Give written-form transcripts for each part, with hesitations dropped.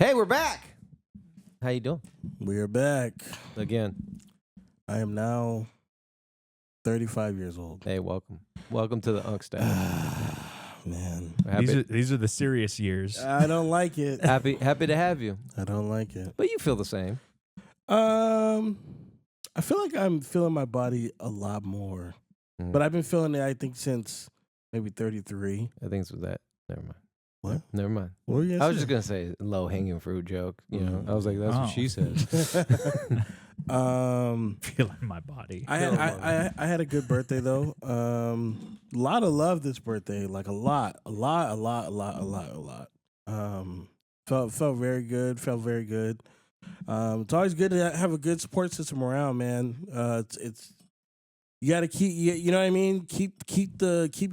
Hey, we're back. How you doing? We are back. Again. I am now 35 years old. Hey, welcome. Welcome to the Unk Staff. Man. These are the serious years. I don't like it. Happy to have you. I don't like it. But you feel the same. I feel like I'm feeling my body a lot more. But I've been feeling it, I think, since maybe 33. I think it's that. Never mind. What? Never mind. What were you I was just gonna say low hanging fruit joke. You know, I was like, that's what she said. Feeling my body. I had a good birthday though. A lot of love this birthday, like a lot. Felt very good. Felt very good. It's always good to have a good support system around, man. It's you got to keep, you know what I mean. Keep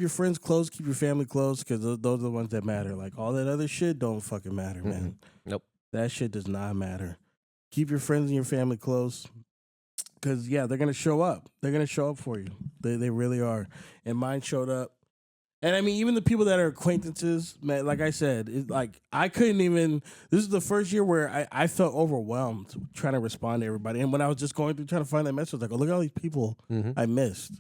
your friends close, keep your family close, because those are the ones that matter. Like all that other shit don't fucking matter, man. Nope. That shit does not matter. Keep your friends and your family close, because they're gonna show up. They're gonna show up for you. They really are. And mine showed up. And I mean, even the people that are acquaintances, man, like I said, it's like I couldn't even. This is the first year where I felt overwhelmed trying to respond to everybody. And when I was just going through trying to find that message, like, oh, look at all these people I missed.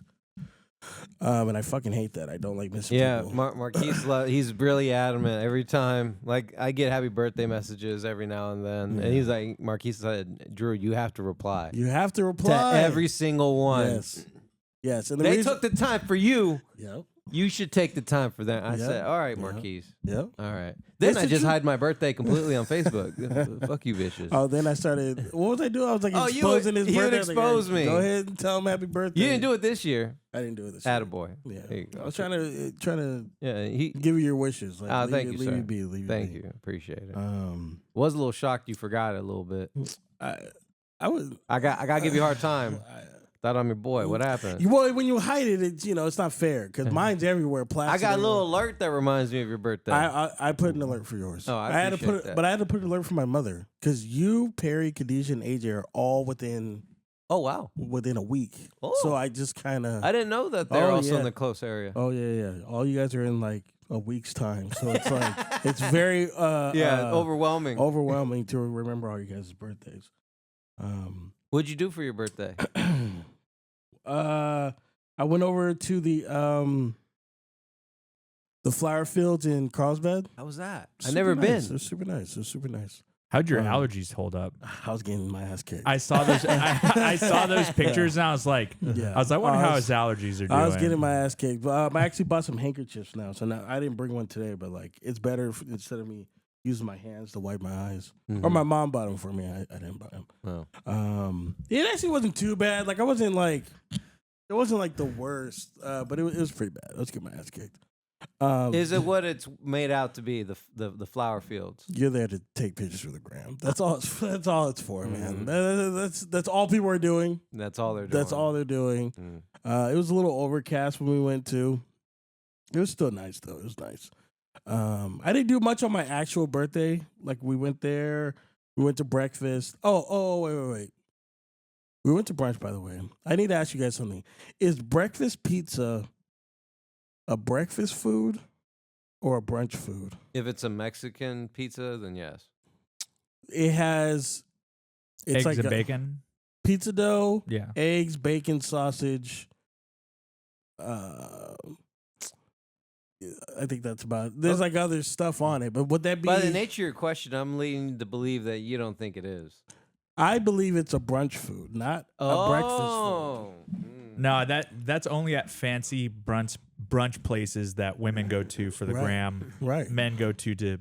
And I fucking hate that. I don't like missing people. Yeah, Marquise, he's really adamant every time. Like, I get happy birthday messages every now and then. And he's like, Marquise said, Drew, you have to reply. You have to reply. To every single one. Yes. And they took the time for you. Yep. You should take the time for that. I said, all right, Marquise. Yep. All right. Then I just hide my birthday completely on Facebook. Fuck you, bitches. Oh, then I started. What was I doing? I was like exposing his he birthday. would expose me. Go ahead and tell him happy birthday. You didn't do it this year. I didn't do it this year. Attaboy. Yeah. There you go. I was trying to give you your wishes. Like, thank you, leave sir. you be. Leave Thank you be. you. Appreciate it. Was a little shocked you forgot it a little bit. I was. I gotta give you a hard time. Thought I'm your boy. What happened? Well, when you hide it, it's not fair because mine's everywhere. Plastic. I got everywhere. a little alert that reminds me of your birthday. I put an alert for yours. Oh, I had to appreciate put, that. but I had to put an alert for my mother because you, Perry, Khadijah, and AJ are all within. Oh wow! Within a week. Oh. So I just kind of. I didn't know that they're also in the close area. Oh yeah. All you guys are in like a week's time, so it's like it's very overwhelming. Overwhelming to remember all you guys' birthdays. What'd you do for your birthday? I went over to the flower fields in Carlsbad. How was that? I've never been. It was super nice. It was super nice. How'd your allergies hold up? I was getting my ass kicked. I saw those. I saw those pictures and I was like, I wonder how his allergies are doing. I was getting my ass kicked. But I actually bought some handkerchiefs now, so now I didn't bring one today. But like, it's better instead of me using my hands to wipe my eyes. Or my mom bought them for me. I didn't buy them. Oh. It actually wasn't too bad. Like it wasn't like the worst, but it was pretty bad. Let's get my ass kicked. Is it what it's made out to be? The flower fields. You're there to take pictures for the gram. That's all. That's all it's for, man. That's all people are doing. That's all they're doing. That's all they're doing. It was a little overcast when we went to. It was still nice though. It was nice. I didn't do much on my actual birthday. Like we went there. We went to breakfast. Oh, wait. We went to brunch, by the way. I need to ask you guys something. Is breakfast pizza a breakfast food or a brunch food? If it's a Mexican pizza, then yes. It has eggs and bacon, pizza dough, yeah, eggs, bacon, sausage. I think that's about it. There's like other stuff on it, but would that be? By the nature of your question, I'm leading to believe that you don't think it is. I believe it's a brunch food, not a breakfast food. No, that's only at fancy brunch places that women go to for the gram. Right. Men go to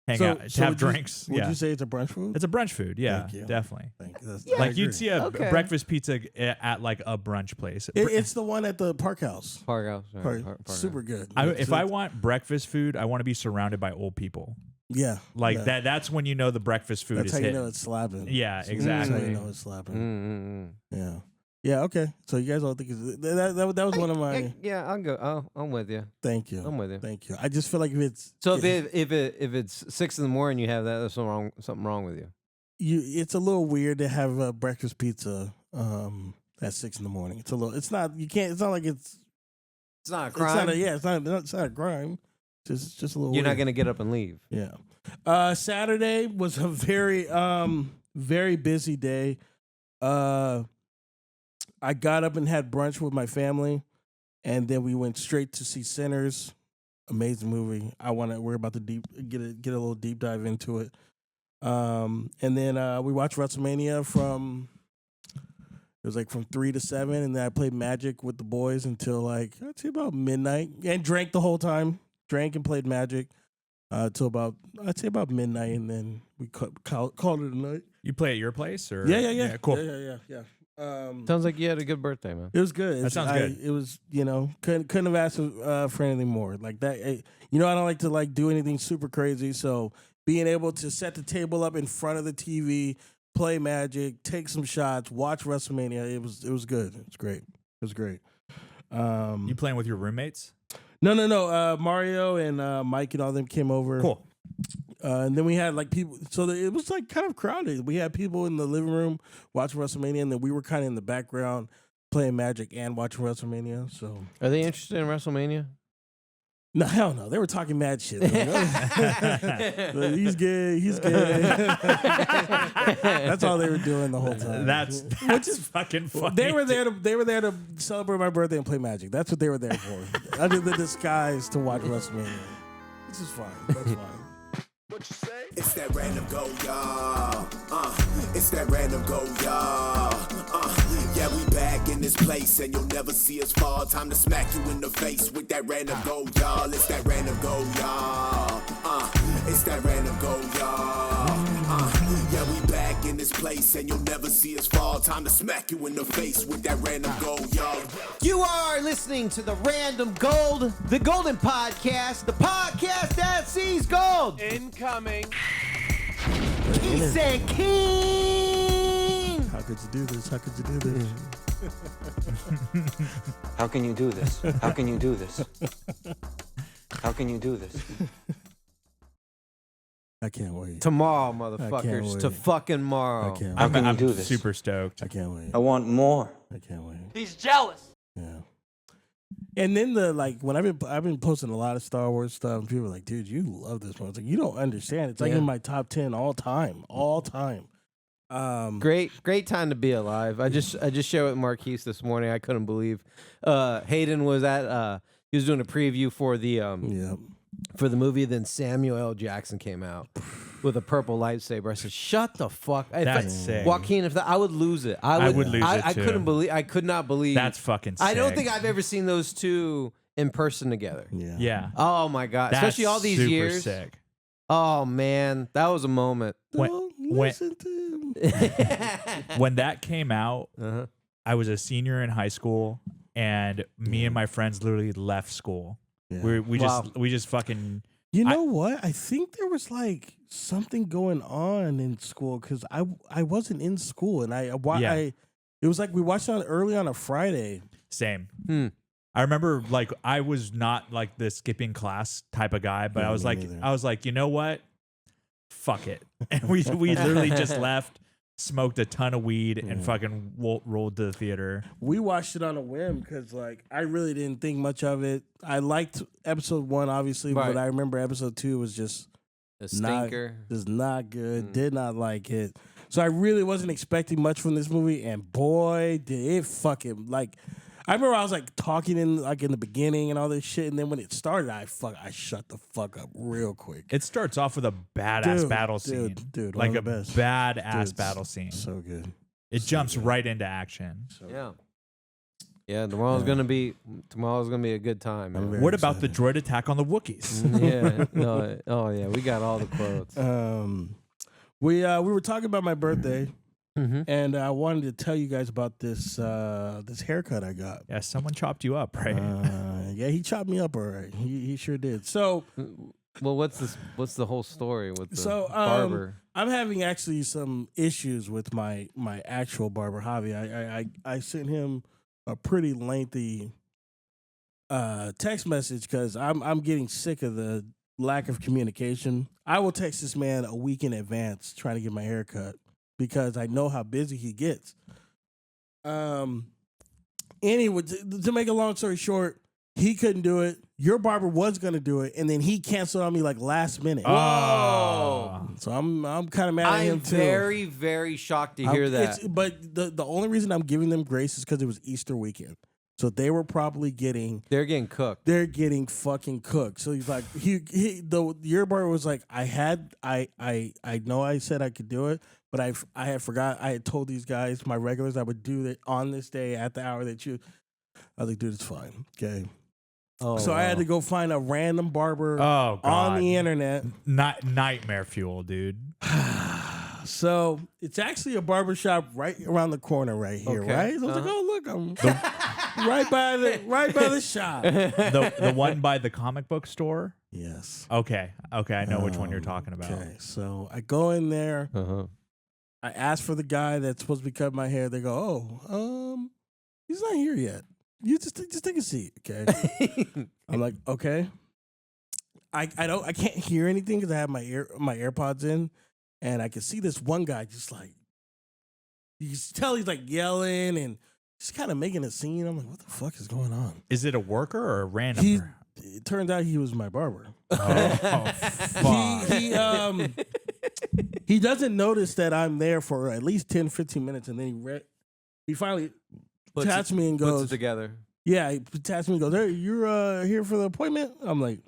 hang out, to have drinks. Would you say it's a brunch food? It's a brunch food. Yeah, Thank you. definitely. Thank you. Like you'd see a breakfast pizza at like a brunch place. It's the one at the Park House. Park House. Right. Park Super good. If I want breakfast food, I want to be surrounded by old people. Yeah. Like that. That's when you know the breakfast food that's is how hit. you know it's slapping. Yeah, exactly. That's how you know it's slapping. Yeah. Yeah, okay. So you guys all think that was one of my. Yeah, I'll go. Oh, I'm with you. Thank you. I'm with you. Thank you. I just feel like if it's if it's 6 a.m, you have that, there's something wrong with you. It's a little weird to have a breakfast pizza at 6 a.m. It's a little. It's not. You can't. It's not like it's. It's not a crime. It's not a crime. Just a little. You're weird. not gonna get up and leave. Yeah. Saturday was a very busy day. I got up and had brunch with my family, and then we went straight to see Sinners. Amazing movie. We're about to get a little deep dive into it. And then we watched WrestleMania from 3 to 7, and then I played Magic with the boys until I'd say about midnight, and drank the whole time. Drank and played Magic till about midnight, and then we called it a night. You play at your place, or Yeah. cool. Yeah. Sounds like you had a good birthday, man. It was good. That sounds good. It was, couldn't have asked for anything more. Like that, I don't like to do anything super crazy. So being able to set the table up in front of the TV, play Magic, take some shots, watch WrestleMania, it was good. It was great. You playing with your roommates? No. Mario and Mike and all them came over. Cool. And then we had people, so it was kind of crowded. We had people in the living room watching WrestleMania, and then we were kind of in the background playing Magic and watching WrestleMania. So Are they interested in WrestleMania? no, hell no, they were talking mad shit. Like, he's gay. That's all they were doing the whole time. That's fucking funny. They were there to celebrate my birthday and play Magic. That's what they were there for. Under the disguise to watch WrestleMania. This is fine. That's fine. What you say? It's that random go, y'all. It's that random go, y'all. Yeah, we back in this place, and you'll never see us fall. Time to smack you in the face with that random go, y'all. It's that random go, y'all. It's that random go, y'all. Yeah, we back in this place, and you'll never see us fall. Time to smack you in the face with that random go, y'all. You are listening to the Random Gold, the Golden Podcast, the podcast that sees gold. Incoming. He said, "King." How could you do this? How could you do this? How can you do this? How can you do this? How can you do this? I can't wait. Tomorrow, wait. motherfuckers, to fucking morrow. I can't How wait. can you I'm do this? super stoked. I can't wait. I want more. I can't wait. He's jealous. Yeah. And then when I've been posting a lot of Star Wars stuff, and people are like, dude, you love this one. It's like, you don't understand. It's Yeah. in my top 10 all time. Great time to be alive. I just shared with Marquise this morning. I couldn't believe Hayden was at he was doing a preview for the Yeah. for the movie. Then Samuel L. Jackson came out with a purple lightsaber. I said, "Shut the fuck!" That's sick. Joaquin, I would lose it. I would lose it, I too. I could not believe. That's fucking sick. I don't think I've ever seen those two in person together. Yeah. Yeah. Oh my god! That's Especially all these super years. sick. Oh man, that was a moment. Don't listen to him. When that came out, Uh-huh. I was a senior in high school, and me and my friends literally left school. Yeah. We just fucking. You know what? I think there was something going on in school because I wasn't in school, and it was like we watched it early on a Friday. Same. Hmm. I remember I was not like the skipping class type of guy, but Yeah, I was me like, neither. you know what? Fuck it. And we literally just left, smoked a ton of weed, and fucking rolled to the theater. We watched it on a whim because I really didn't think much of it. I liked episode 1, obviously, Right. but I remember episode 2 was just A stinker. not good. Did not like it. So I really wasn't expecting much from this movie, and boy, did it fucking I remember I was talking in the beginning and all this shit, and then when it started, I shut the fuck up real quick. It starts off with a badass Dude, battle scene, dude, like one a of the best. badass Dude, battle scene. So good. It so jumps good. right into action. Yeah. Yeah, tomorrow's gonna be a good time. I'm Man. very What about the excited. droid attack on the Wookiees? Yeah. No, oh yeah, we got all the quotes. We were talking about my birthday, Mm-hmm. and I wanted to tell you guys about this haircut I got. Yeah, someone chopped you up, right? Yeah, he chopped me up all right. He sure did. So Well, what's the whole story with the So, barber? I'm having actually some issues with my actual barber, Javi. I sent him a pretty lengthy text message because I'm getting sick of the lack of communication. I will text this man a week in advance trying to get my hair cut because I know how busy he gets. Anyway, to make a long story short, He couldn't do it. Your barber was gonna do it, and then he canceled on me like last minute. Oh. So I'm kind of mad at him I'm too. very, very shocked to hear that. But the only reason I'm giving them grace is because it was Easter weekend. So they were probably They're getting cooked. they're getting fucking cooked. So he's like, your barber was like, I know I said I could do it, but I had forgot. I had told these guys, my regulars, I would do it on this day at the hour that you. I was like, dude, it's fine. Okay. Oh, So I had to go find a random barber Oh, God. on the internet. Not nightmare fuel, dude. So it's actually a barbershop right around the corner right here, Okay. right? So I was like, oh look, I'm right by the shop. The one by the comic book store. Yes. Okay, I know which one you're talking about. Okay, so I go in there. Uh-huh. I ask for the guy that's supposed to be cutting my hair. They go, he's not here yet. You just take a seat, okay? I'm like, okay. I can't hear anything because I have my AirPods in, and I can see this one guy just like, you can tell he's like yelling and just kind of making a scene. I'm like, what the fuck is going on? Is it a worker or a random? It turned out he was my barber. Oh, fuck. He doesn't notice that I'm there for at least 10, 15 minutes, and then he finally taps me and Puts goes, it together. yeah, he taps me and goes, hey, you're here for the appointment? I'm like,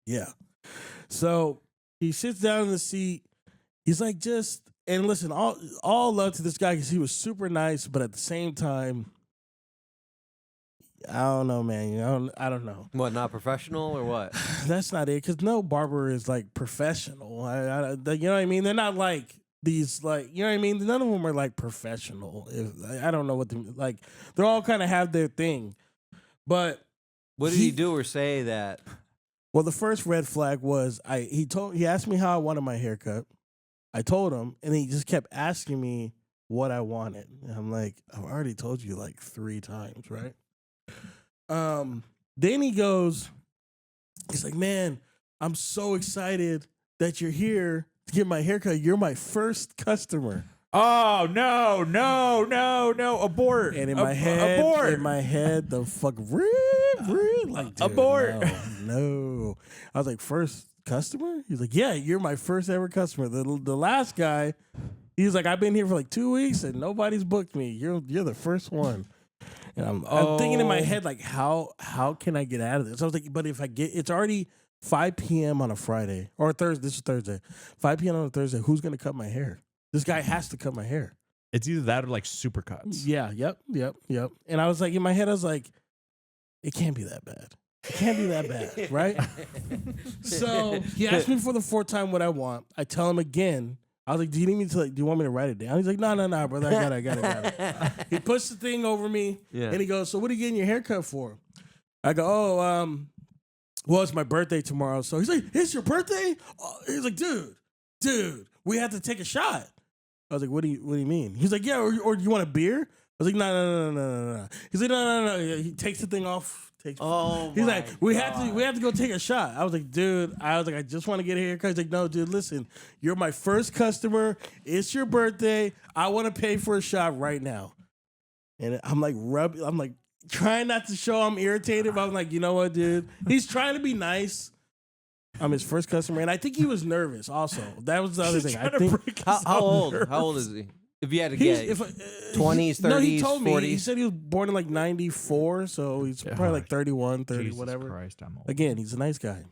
yeah. So he sits down in the seat. He's like, and listen, all love to this guy because he was super nice, but at the same time, I don't know, man. I don't know. What, not professional or what? That's not it, because no barber is like professional. You know what I mean? They're not like these, like, you know what I mean? None of them are like professional. I don't know what like. They all kind of have their thing, but What did he do or say that? well, the first red flag was he asked me how I wanted my haircut. I told him, and he just kept asking me what I wanted. And I'm like, I've already told you like 3 times, right? Then he goes, he's like, man, I'm so excited that you're here to get my haircut. You're my first customer. Oh no! Abort! And in my head, abort! the fuck, like, dude, Abort. No. I was like, first customer? He's like, yeah, you're my first ever customer. The last guy, he's like, I've been here for like 2 weeks and nobody's booked me. You're the first one. And I'm thinking in my head, like, how can I get out of this? I was like, but if I it's already 5 p.m. on a Friday or Thursday. This is Thursday. 5 p.m. on a Thursday. Who's gonna cut my hair? This guy has to cut my hair. It's either that or like supercuts. Yeah. Yep. And I was like, in my head, I was like, it can't be that bad. It can't be that bad, right? So he asked me for the 4th time what I want. I tell him again. I was like, do you need me to, like, do you want me to write it down? He's like, no, brother. I got it. He puts the thing over me, and he goes, so what are you getting your haircut for? I go, well, it's my birthday tomorrow. So he's like, it's your birthday? He's like, dude, we have to take a shot. I was like, what do you mean? He's like, yeah, or you want a beer? I was like, no. He's like, no. He takes the thing off. He's like, we have to go take a shot. I was like, dude, I just want to get a haircut. He's like, no, dude, listen, you're my first customer. It's your birthday. I want to pay for a shot right now. And I'm like, trying not to show I'm irritated, but I'm like, you know what, dude? He's trying to be nice. I'm his first customer, and I think he was nervous also. That was the other thing. I think. How old is he? If you had to He's, get 20s, 30s, no, he told 40s. me. He said he was born in like 94, so he's probably like 31, 30, Jesus whatever. Christ, I'm old. Again, he's a nice guy.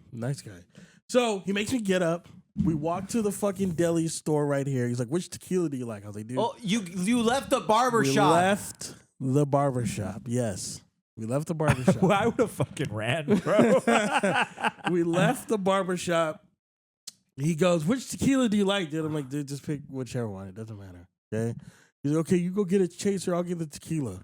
So he makes me get up. We walk to the fucking deli store right here. He's like, which tequila do you like? I was like, dude. Oh, you left the barber we shop. left the barber shop. Yes. We left the barber shop. Well, I would have fucking ran, bro. We left the barber shop. He goes, which tequila do you like, dude? I'm like, dude, just pick whichever one. It doesn't matter. Okay. He's like, okay, you go get a chaser. I'll get the tequila.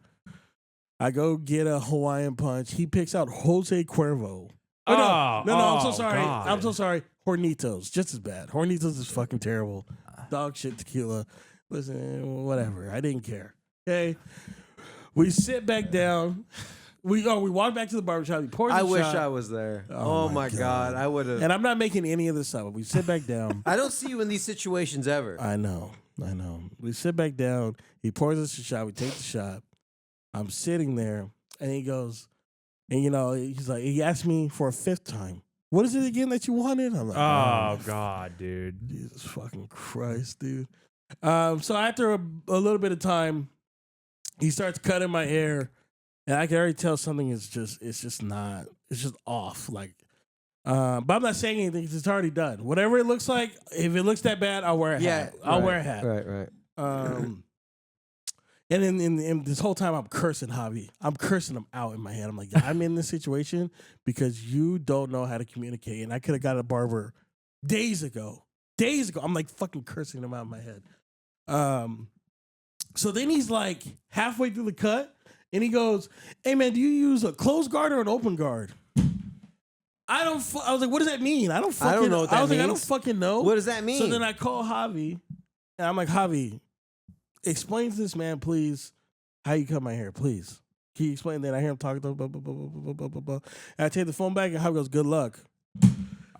I go get a Hawaiian punch. He picks out Jose Cuervo. No, I'm so sorry. God. I'm so sorry. Hornitos, just as bad. Hornitos is fucking terrible. Dog shit tequila. Listen, whatever. I didn't care. Okay. We sit back down. We walk back to the barbershop. He pours I a wish shot. I was there. Oh Oh, my my God. I would have. And I'm not making any of this up. We sit back down. I don't see you in these situations ever. I know. We sit back down. He pours us a shot. We take the shot. I'm sitting there, and he goes, And he's like, he asked me for a 5th time. What is it again that you wanted? I'm like, Oh God, dude. Jesus fucking Christ, dude. So after a little bit of time, he starts cutting my hair, and I can already tell something is just off. Like, but I'm not saying anything 'cause it's already done. Whatever it looks like, if it looks that bad, I'll wear a hat. I'll wear a hat. Right. And in this whole time, I'm cursing Javi. I'm cursing him out in my head. I'm like, I'm in this situation because you don't know how to communicate. And I could have got a barber days ago. I'm like fucking cursing him out in my head. So then he's like halfway through the cut, and he goes, "Hey man, do you use a closed guard or an open guard?" I was like, "What does that mean?" I don't know what that means. Like, I don't fucking know. What does that mean? So then I call Javi, and I'm like, "Javi, explain to this man, please, how you cut my hair, please." Can you explain that? I hear him talking, blah, blah, blah, blah, blah, blah, blah, blah. And I take the phone back, and Javi goes, "Good luck."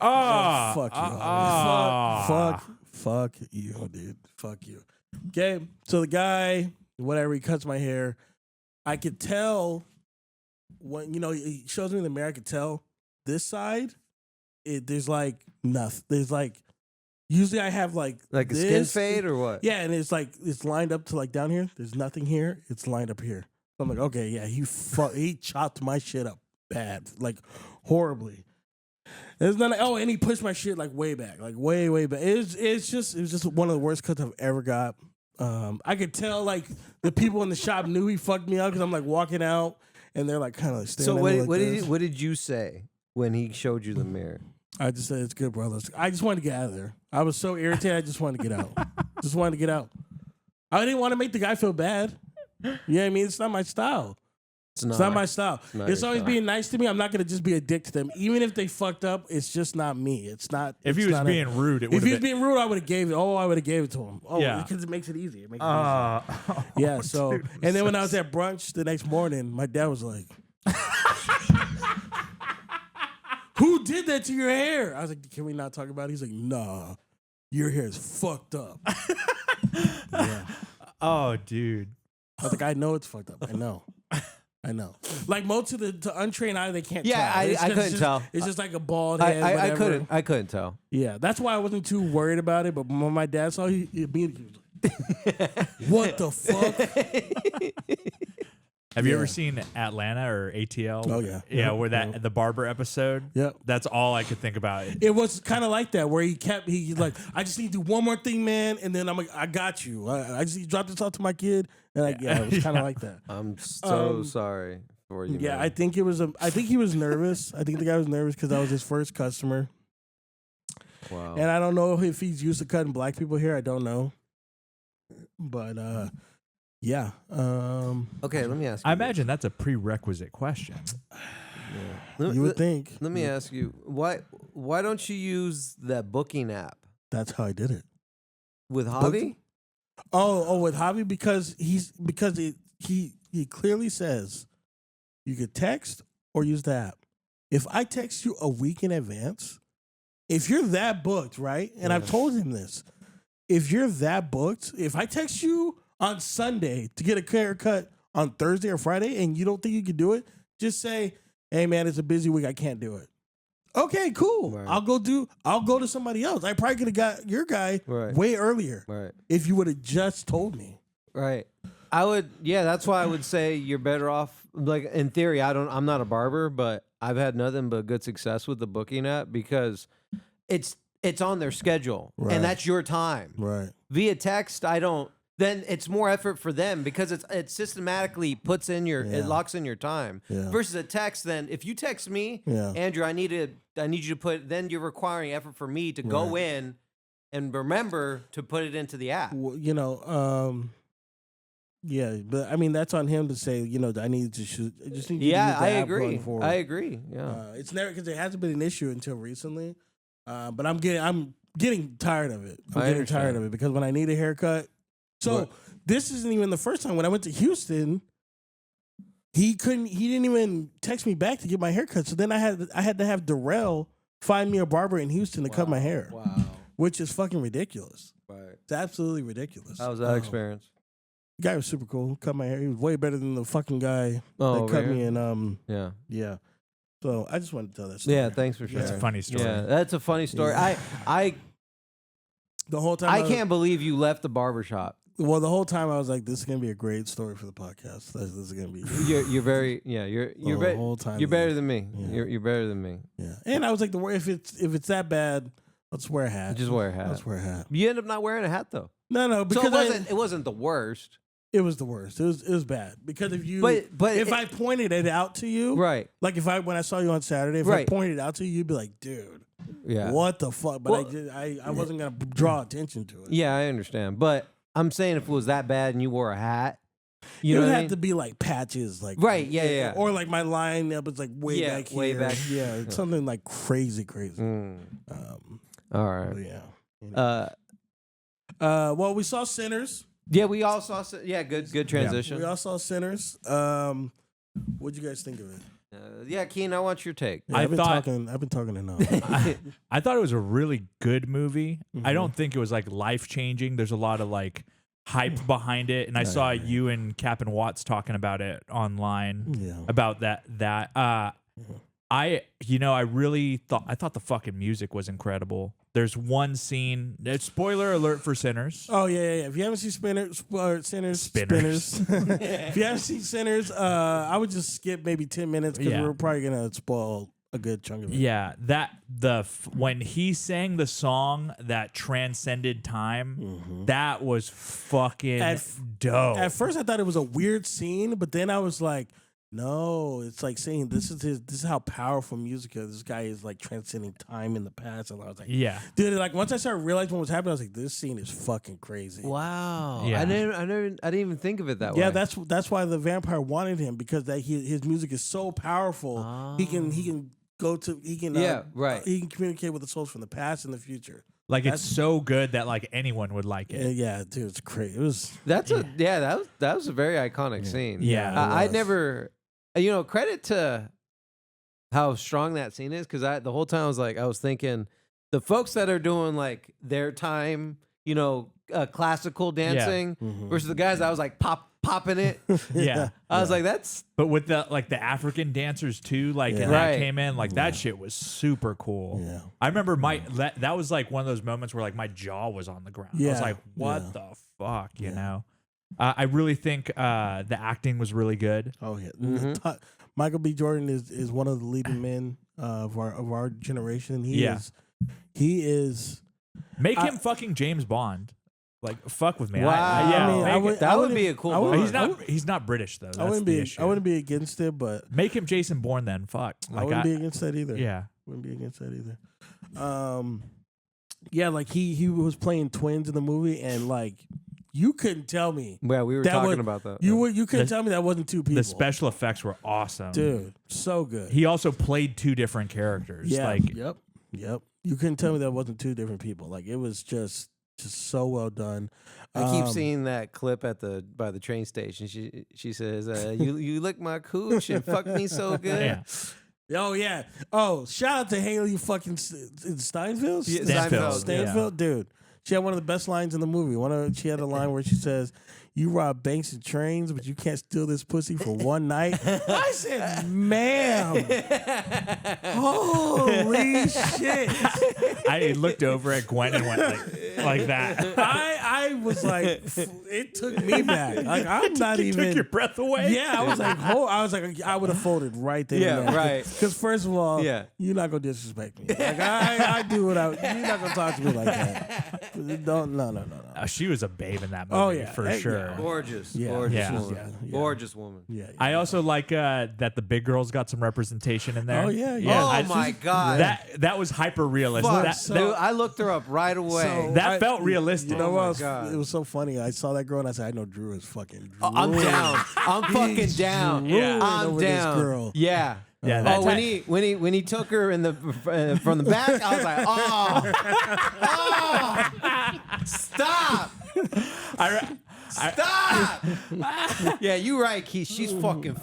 Oh, Fuck you, Javi. Fuck you, dude. Fuck you. Okay, so the guy, whatever, he cuts my hair. I could tell when he shows me the mirror. I could tell this side. There's like nothing. There's like usually I have like a skin this. fade or what? Yeah, and it's like it's lined up to like down here. There's nothing here. It's lined up here. So I'm like, okay, yeah, he chopped my shit up bad, like horribly. It's not like, and he pushed my shit like way back, like way back. It was just one of the worst cuts I've ever got. I could tell like the people in the shop knew he fucked me up because I'm like walking out and they're like kind of like staring at me like this. What did you say when he showed you the mirror? I just said, "It's good, brother." I just wanted to get out of there. I was so irritated. I just wanted to get out. Just wanted to get out. I didn't want to make the guy feel bad. You know what I mean? It's not my style. It's not my style. It's always being nice to me. I'm not going to just be a dick to them. Even if they fucked up, it's just not me. It's not. If he was being rude, it would have been. If he was being rude, I would have gave it. I would have gave it to him. Because it makes it easy. It makes it easy. Yeah, so. Dude, and then when I was at brunch the next morning, my dad was like, "Who did that to your hair?" I was like, "Can we not talk about it?" He's like, "Nah, your hair is fucked up." Yeah. Oh, dude. I was like, "I know it's fucked up. I know. Like most of the untrained eye, they can't tell. I couldn't tell. It's just like a bald head. I couldn't tell. Yeah, that's why I wasn't too worried about it. But when my dad saw he immediately was like, "What the fuck?" Have you ever seen Atlanta or ATL? Oh, yeah. Yeah, where the barber episode? Yep. That's all I could think about. It was kind of like that, where he's like, "I just need to do one more thing, man," and then I'm like, "I got you. I just need to drop this off to my kid," and it was kind of like that. I'm so sorry for you. Yeah, man. I think he was nervous. I think the guy was nervous because I was his first customer. Wow. And I don't know if he's used to cutting black people here. I don't know. But yeah. Okay, let me ask you. I imagine that's a prerequisite question. You would think. Let me ask you, why don't you use that booking app That's how I did it. with Javi? Oh, with Javi because he clearly says you could text or use the app. If I text you a week in advance, if you're that booked, right? And I've told him this. If you're that booked, if I text you on Sunday to get a haircut on Thursday or Friday and you don't think you can do it, just say, "Hey man, it's a busy week. I can't do it." Okay, cool. Right. I'll go to somebody else. I probably could have got your guy way earlier Right. if you would have just told me. Right. I would. Yeah, that's why I would say you're better off. Like in theory, I'm not a barber, but I've had nothing but good success with the booking app because it's on their schedule and that's your time. Right. Via text, I don't. Then it's more effort for them because it systematically puts in it locks in your time. Yeah. Versus a text, then if you text me, Andrew, I need you to put. Then you're requiring effort for me to go in and remember to put it into the app. Well, yeah, but I mean that's on him to say. I need to shoot. I just need to use the I app agree. going forward. I agree. Yeah. It's never because it hasn't been an issue until recently. But I'm getting tired of it. I'm getting tired of it because when I need a haircut. So this isn't even the first time. When I went to Houston, he didn't even text me back to get my haircut. So then I had to have Darrell find me a barber in Houston to cut my hair. Wow. Which is fucking ridiculous. Right. It's absolutely ridiculous. How was that experience? The guy was super cool. Cut my hair. He was way better than the fucking guy Oh, that cut over me. here? And Yeah. yeah. So I just wanted to tell that story. Yeah, thanks for sharing. It's a funny story. Yeah, that's a funny story. Yeah. The whole time I was- can't believe you left the barbershop. Well, the whole time I was like, "This is gonna be a great story for the podcast. This is gonna be." You're very you're The whole time. you're better than me. Yeah. You're better than me. Yeah, and I was like, if it's that bad, let's wear a hat. Just wear a hat. Let's wear a hat. You end up not wearing a hat though. No, So because it wasn't the worst. it was the worst. It was bad because if you But if I pointed it out to you, right. like when I saw you on Saturday, if I Right. pointed it out to you, you'd be like, dude, Yeah. what the fuck? But Well- I wasn't gonna draw attention to it. Yeah, I understand. But I'm saying if it was that bad and you wore a hat, you It know would what I have mean? to be like patches, like Right, yeah. or like my line up is like way Yeah, back way here. back. Yeah, it's something like crazy. Mm. Um, All but right. yeah. You know. Well, we saw Sinners. Yeah, we all saw. Yeah, good transition. We all saw Sinners. What'd you guys think of it? Yeah, Keen, I want your take. Yeah, I I've been thought- talking enough. I thought it was a really good movie. Mm-hmm. I don't think it was like life changing. There's a lot of like hype behind it, and I saw you and Cap and Watts talking about it online Yeah. about that. I thought the fucking music was incredible. There's one scene. Spoiler alert for Sinners. Oh yeah. If you haven't seen Sinners, if you haven't seen Sinners, I would just skip maybe 10 minutes because Yeah. we're probably gonna spoil a good chunk of it. Yeah, when he sang the song that transcended time, that was fucking dope. At first, I thought it was a weird scene, but then I was like, no, it's like saying this is how powerful music is. This guy is like transcending time in the past, and I was like, Yeah. dude. Like once I started realizing what was happening, I was like, this scene is fucking crazy. Wow. Yeah. I didn't even think of it that way. Yeah, that's why the vampire wanted him because his music is so powerful. He can go to Yeah, right. He can communicate with the souls from the past and the future. Like it's so good that like anyone would like it. Yeah, dude, it's crazy. It was that was a very iconic scene. Yeah, it I was. never, credit to how strong that scene is because the whole time I was thinking the folks that are doing like their time, classical dancing versus the guys that was like popping it. Yeah. I was like, that's But with the African dancers too, like and Right. that came in, like that shit was super cool. Yeah. I remember that was like one of those moments where like my jaw was on the ground. I was Yeah. like, what Yeah. the fuck, you know? I really think the acting was really good. Oh yeah. Michael B. Jordan is one of the leading men of our generation. He is. Make him fucking James Bond. Like fuck with me. wow. Yeah, that would be a cool. I would- Bond. he's not British though. That's I wouldn't the be. issue. I wouldn't be against it, but Make him Jason Bourne then. Fuck. I wouldn't be against that either. Yeah. Wouldn't be against that either. Yeah, like he was playing twins in the movie, and like you couldn't tell me Yeah, we were that talking would- about that. you couldn't The- tell me that wasn't two people. The special effects were awesome. dude, so good. He also played two different characters. Yeah. Like Yep. You couldn't tell me that wasn't two different people. Like it was just so well done. I keep seeing that clip by the train station. She says, "You lick my cooch and fuck me so good." yeah. Oh yeah. Oh, shout out to Haley fucking Steinfeld. Yeah, Steinfeld, Steinfeld, dude. She had one of the best lines in the movie. She had a line where she says, "You rob banks and trains, but you can't steal this pussy for one night." I said, "Ma'am, holy shit!" I looked over at Gwen and went like that. I was like, it took me back. Like I'm not even. Took your breath away. Yeah, I was like, I would have folded right there. Yeah, right. Because first of all, Yeah. you're not gonna disrespect me. Like I do what you're not gonna talk to me like that. Don't, no. She was a babe in that movie Oh, yeah. for Hey, sure. yeah. Gorgeous, Yeah. gorgeous Yeah. woman, Yeah. gorgeous woman. Yeah. I also like that the big girls got some representation in there. Oh, yeah. Oh my god, That was hyper realistic. Fuck, That, dude, I looked her up right away. So- that felt realistic. You know Oh what? my else? God. It was so funny. I saw that girl and I said, I know Drew is fucking. Drew. I'm down. I'm fucking He's down. drooling I'm over this down. girl. Yeah. Yeah, Oh, that's when he took her in the from the back, I was like, stop, I stop. Yeah, you're right, Keith. She's fucking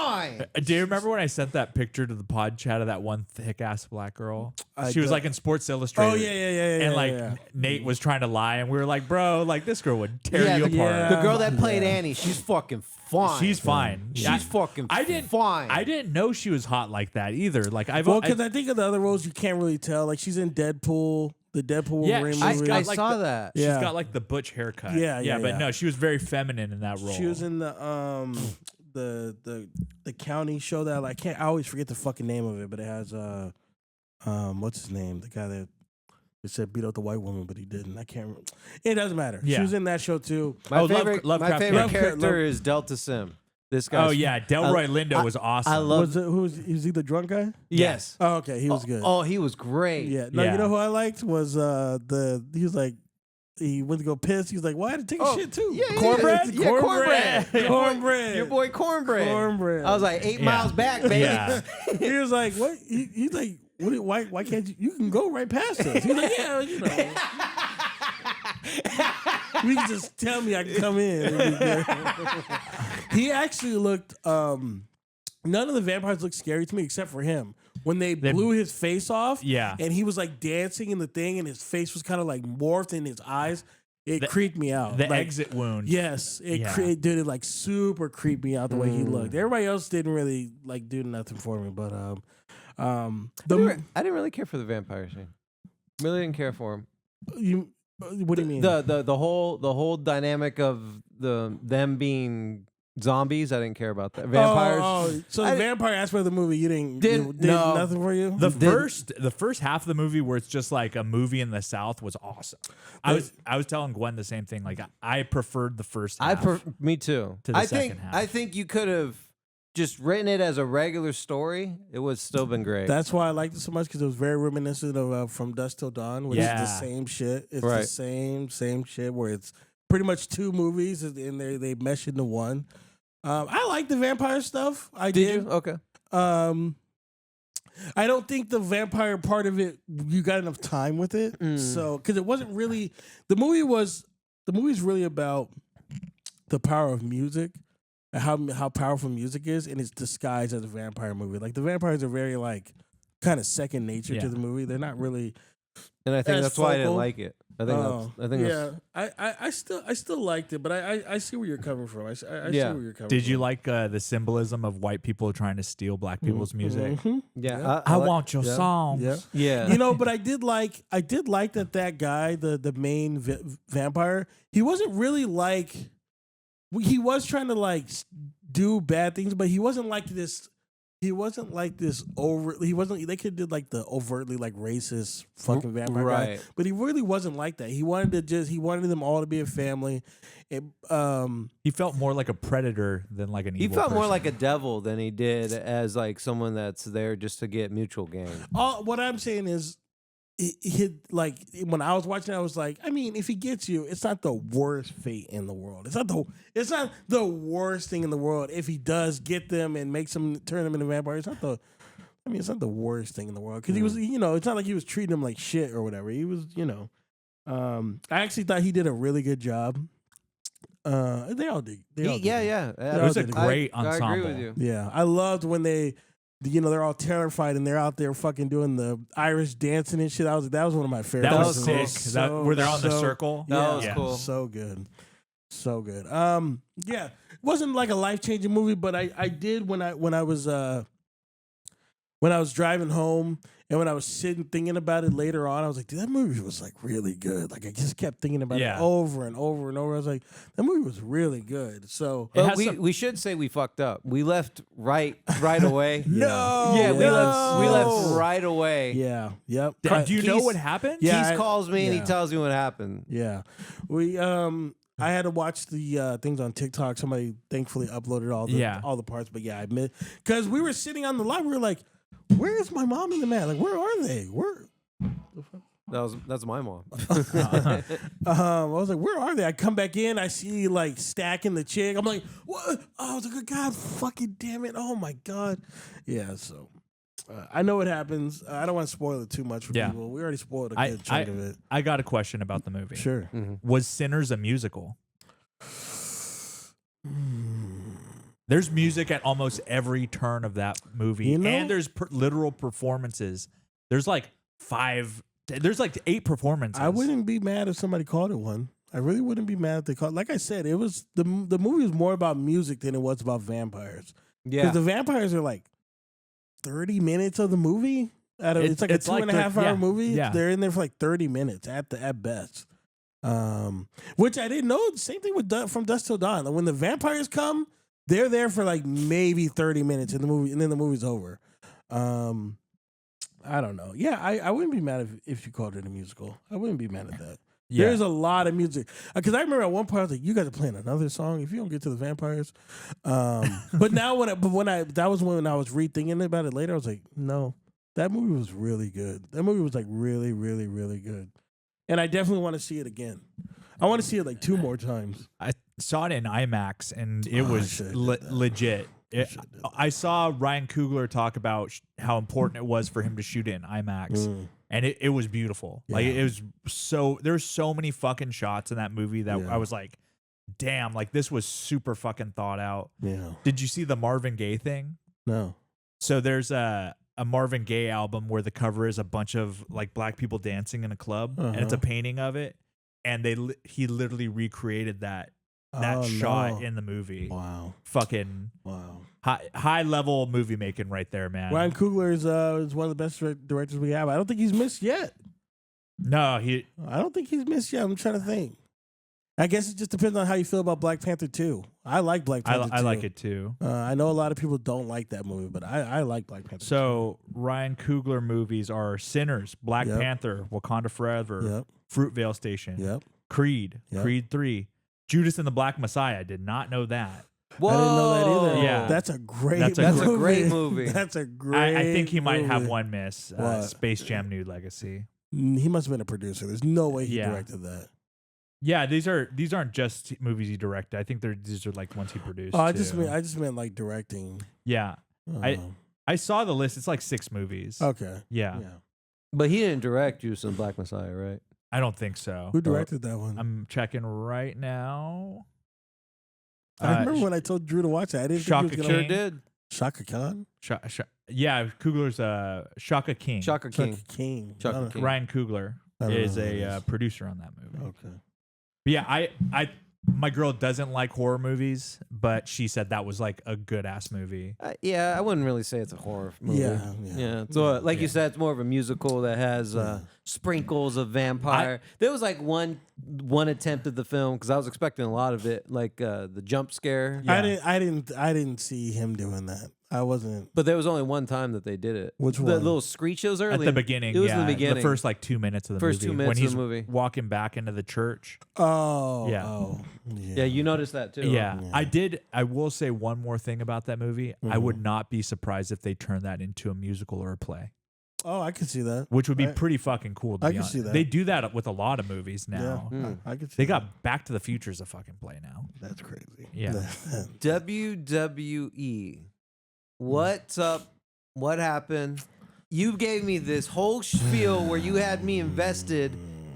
fine. Do you remember when I sent that picture to the pod chat of that one thick ass black girl? I She was don't- like in Sports Illustrated. Oh yeah. And like yeah. Nate was trying to lie, and we were like, "Bro, like this girl would tear Yeah, you the, apart." the girl that played Annie, she's fucking fine. She's fine. She's fucking I didn't. fine. I didn't know she was hot like that either. Like I've. Well, because I think of the other roles, you can't really tell. Like she's in Deadpool, the Deadpool Yeah, Wolverine she's movie. I got, like, saw the- that. she's Yeah. got like the butch haircut. Yeah, But yeah. no, she was very feminine in that role. She was in the county show that I always forget the fucking name of it, but it has what's his name? The guy that said beat up the white woman, but he didn't. I can't remember. It doesn't matter. Yeah. She was in that show too. My favorite, Lovecraft my favorite Country. character is Delta Sim. This guy. Oh yeah, Delroy Lindo was awesome. I love. Is he the drunk guy? Yes. Oh, okay, he was good. Oh, he was great. Yeah. No, Yeah. you know who I liked was he was like he went to go piss. He was like, "Well, I had to take a shit too." Yeah, Cornbread? Yeah, cornbread. Cornbread. Your boy Cornbread. Cornbread. I was like 8 Yeah. miles back, baby. Yeah. He was like, "What?" He's like, "What? Why can't you? You can go right past us." He's like, "Yeah, you know." You can just tell me I can come in. He actually looked. None of the vampires looked scary to me except for him. When they blew his face off, Yeah. and he was like dancing in the thing, and his face was kind of like morphed in his eyes. It creeped me out. The Like, exit wound. Yes, it did it like super creep me out the way he looked. Everybody else didn't really like do nothing for me, but I didn't really care for the vampire scene. Really didn't care for him. What do you mean? The whole dynamic of them being zombies. I didn't care about that. Vampires. So the vampire aspect of the movie, you didn't Didn't- did no. nothing for you. The first half of the movie where it's just like a movie in the South was awesome. I was telling Gwen the same thing. Like I preferred the first half. Me too. To the I second think half. I think you could have just written it as a regular story. It would still been great. That's why I liked it so much because it was very reminiscent of From Dusk Till Dawn, which is Yeah. the same shit. It's the Right. same shit where it's pretty much two movies and they mesh into one. I like the vampire stuff. I did. you? Okay. I don't think the vampire part of it you got enough time with it. So because it wasn't really the movie's really about the power of music and how powerful music is, and it's disguised as a vampire movie. Like the vampires are very like kind of second nature to Yeah. the movie. They're not really. And I think As that's why I didn't focal. like it. I think yeah. I still liked it, but I see where you're coming from. I see Yeah. where you're coming from. Did you like the symbolism of white people trying to steal black people's music? Mhm. yeah. I like- want your yeah. songs. Yeah. Yeah. You know, but I did like that guy, the main vampire. He wasn't really like he was trying to like do bad things, but he wasn't like this. He wasn't like this over. He wasn't. They could do like the overtly like racist fucking vampire guy, Right. but he really wasn't like that. He wanted them all to be a family. He felt more like a predator than like an He evil felt more person. like a devil than he did as like someone that's there just to get mutual gain. What I'm saying is, like when I was watching, I was like, I mean, if he gets you, it's not the worst fate in the world. It's not the worst thing in the world if he does get them and makes them turn them into vampires. It's not the worst thing in the world because he was, it's not like he was treating them like shit or whatever. He was, I actually thought he did a really good job. They all did. Yeah. It was a great I agree ensemble. with you. Yeah, I loved when they're all terrified and they're out there fucking doing the Irish dancing and shit. That was one of my favorites. That was was cool. sick. Where they're on the circle. That was cool. So good. So good. Yeah. It wasn't like a life-changing movie, but I did when I was driving home and when I was sitting thinking about it later on, I was like, dude, that movie was like really good. Like I just kept thinking about it over and over and over. I was like, that movie was really good. So It But has some- we should say we fucked up. We left right away. No. Yeah, we left No. right away. Yeah. Yep. Do you know Keith- what happened? Yeah, Keith I- calls me and he yeah. tells me what happened. Yeah. We I had to watch the things on TikTok. Somebody thankfully uploaded all the parts, but yeah, I admit because we were sitting on the line, we were like, where is my mom and the man? Like, where are they? Where That's my mom. I was like, where are they? I come back in, I see like stacking the chick. I'm like, what? Oh, I was like, God fucking damn it. Oh my God. Yeah, so I know what happens. I don't want to spoil it too much for people. We already spoiled a good chunk of it. I got a question about the movie. Sure. Was Sinners a musical? There's music at almost every turn of that movie, You know- and there's literal performances. There's like 8 performances. I wouldn't be mad if somebody called it one. I really wouldn't be mad if they called. Like I said, it was the movie was more about music than it was about vampires. Yeah. Because the vampires are like 30 minutes of the movie. It's like a it's two like and a half hour yeah, movie. yeah. They're in there for like 30 minutes at best. Which I didn't know. Same thing with From Dusk Till Dawn. Like when the vampires come, they're there for like maybe 30 minutes in the movie, and then the movie's over. I don't know. Yeah, I wouldn't be mad if you called it a musical. I wouldn't be mad at that. Yeah. There's a lot of music. Because I remember at one point I was like, "You guys are playing another song. If you don't get to the vampires," but now when I that was when I was rethinking about it later. I was like, "No, that movie was really good. That movie was like really, really, really good." And I definitely want to see it again. I want to see it like 2 more times. I saw it in IMAX, and it Oh, I was should've did that. legit. should've did I saw Ryan Coogler talk about how important it was for him to shoot it in IMAX, and it was beautiful. Like Yeah. it was there's so many fucking shots in that movie that Yeah. I was like, damn, like this was super fucking thought out. Yeah. Did you see the Marvin Gaye thing? No. So there's a Marvin Gaye album where the cover is a bunch of like black people dancing in a club, and it's a Uh-huh. painting of it, and he literally recreated that Oh, shot no. in the movie. Wow. Fucking Wow. high level movie making right there, man. Ryan Coogler is one of the best directors we have. I don't think he's missed yet. No, I don't think he's missed yet. I'm trying to think. I guess it just depends on how you feel about Black Panther 2. I like Black Panther 2. I like it too. I know a lot of people don't like that movie, but I like Black Panther 2. So Ryan Coogler movies are Sinners, Black Yep. Panther, Wakanda Forever, Yep. Fruitvale Station, Yep. Creed, Yep. Creed 3, Judas and the Black Messiah. Did not know that. Whoa. I didn't know that either. Yeah. That's a great That's That's movie. a great movie. That's a great I think he might have movie. one miss. What? Space Jam: New Legacy. He must have been a producer. There's no way he Yeah. directed that. Yeah, these aren't just movies he directed. I think these are like ones he produced. Oh, I too. just meant like directing. yeah. Uh, I saw the list. It's like 6 movies. okay. Yeah. Yeah. But he didn't direct Judas and Black Messiah, right? I don't think so. Who directed that one? I'm checking right now. I remember when I told Drew to watch it. I didn't Shaka think he was Sure gonna. King. did. Shaka Khan. Yeah, Coogler's Shaka King. Shaka King. Shaka King. Shaka I don't- King. Ryan Coogler I don't is know who it a is. producer on that movie. Okay. But yeah, my girl doesn't like horror movies, but she said that was like a good ass movie. Yeah, I wouldn't really say it's a horror movie. Yeah. So, like you Yeah. said, it's more of a musical that has sprinkles of vampire. There was like one attempt at the film because I was expecting a lot of it, like the jump scare. Yeah. I didn't see him doing that. I wasn't. But there was only one time that they did it. Which the one? little screech? It was early At the beginning, It was yeah, in the beginning. the first like 2 minutes of the First movie. 2 minutes when of he's the movie. walking back into the church. Oh. Yeah. Oh. Yeah, you noticed that too. Yeah, Yeah. I will say one more thing about that movie. I Mm-hmm. would not be surprised if they turned that into a musical or a play, Oh, I can see that. which would be Right. pretty fucking cool. To I be can honest. see that. They do that with a lot of movies now. Yeah. Hmm. I can see They that. got Back to the Future as a fucking play now. That's crazy. Yeah. WWE. What's up? What happened? You gave me this whole spiel where you had me invested